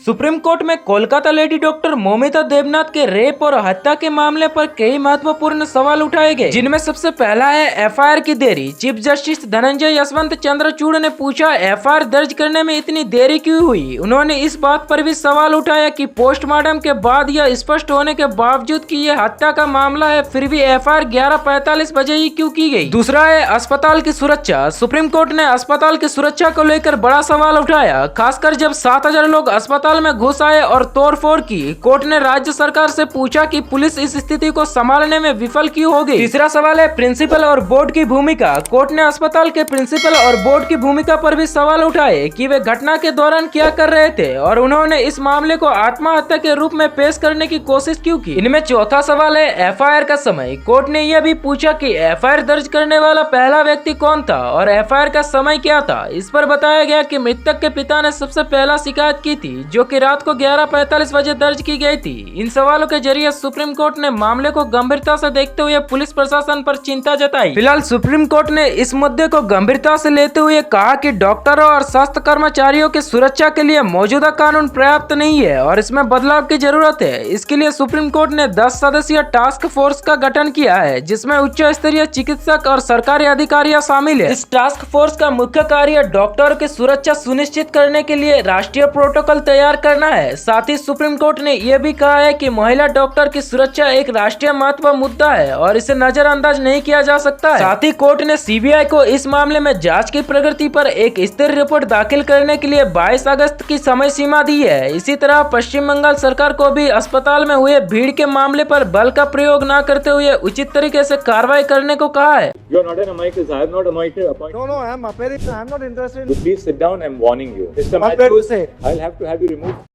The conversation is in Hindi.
सुप्रीम कोर्ट में कोलकाता लेडी डॉक्टर मौमिता देवनाथ के रेप और हत्या के मामले पर कई महत्वपूर्ण सवाल उठाए गए, जिनमें सबसे पहला है एफआईआर की देरी। चीफ जस्टिस धनंजय यशवंत चंद्रचूड़ ने पूछा, एफआईआर दर्ज करने में इतनी देरी क्यों हुई। उन्होंने इस बात पर भी सवाल उठाया कि पोस्टमार्टम के बाद यह स्पष्ट होने के बावजूद कि यह हत्या का मामला है, फिर भी एफआईआर 11:45 बजे ही क्यों की गई। दूसरा है अस्पताल की सुरक्षा। सुप्रीम कोर्ट ने अस्पताल की सुरक्षा को लेकर बड़ा सवाल उठाया, खासकर जब 7,000 लोग अस्पताल में घुस आए और तोड़फोड़ की। कोर्ट ने राज्य सरकार से पूछा कि पुलिस इस स्थिति को संभालने में विफल क्यों हो गई। तीसरा सवाल है प्रिंसिपल और बोर्ड की भूमिका। कोर्ट ने अस्पताल के प्रिंसिपल और बोर्ड की भूमिका पर भी सवाल उठाए कि वे घटना के दौरान क्या कर रहे थे और उन्होंने इस मामले को आत्महत्या के रूप में पेश करने की कोशिश क्यों की। इनमें चौथा सवाल है एफआईआर का समय। कोर्ट ने यह भी पूछा कि एफआईआर दर्ज करने वाला पहला व्यक्ति कौन था और एफआईआर का समय क्या था। इस पर बताया गया कि मृतक के पिता ने सबसे पहला शिकायत की थी, जो कि रात को 11:45 बजे दर्ज की गई थी। इन सवालों के जरिए सुप्रीम कोर्ट ने मामले को गंभीरता से देखते हुए पुलिस प्रशासन पर चिंता जताई। फिलहाल सुप्रीम कोर्ट ने इस मुद्दे को गंभीरता से लेते हुए कहा कि डॉक्टरों और स्वास्थ्य कर्मचारियों की सुरक्षा के लिए मौजूदा कानून पर्याप्त नहीं है और इसमें बदलाव की जरूरत है। इसके लिए सुप्रीम कोर्ट ने 10 सदस्यीय टास्क फोर्स का गठन किया है, जिसमें उच्च स्तरीय चिकित्सक और सरकारी अधिकारियां शामिल है। इस टास्क फोर्स का मुख्य कार्य डॉक्टरों की सुरक्षा सुनिश्चित करने के लिए राष्ट्रीय प्रोटोकॉल तैयार करना है। साथ ही सुप्रीम कोर्ट ने यह भी कहा है कि महिला डॉक्टर की सुरक्षा एक राष्ट्रीय महत्व मुद्दा है और इसे नजरअंदाज नहीं किया जा सकता है। साथ ही कोर्ट ने सीबीआई को इस मामले में जांच की प्रगति पर एक स्थिर रिपोर्ट दाखिल करने के लिए 22 अगस्त की समय सीमा दी है। इसी तरह पश्चिम बंगाल सरकार को भी अस्पताल में हुए भीड़ के मामले पर बल का प्रयोग न करते हुए उचित तरीके से कार्रवाई करने को कहा है। You are not an amicus. I have not appointed. No, I'm not interested. Please sit down. I'm warning you. Mr. What did you Matthews, say? I'll have to have you removed.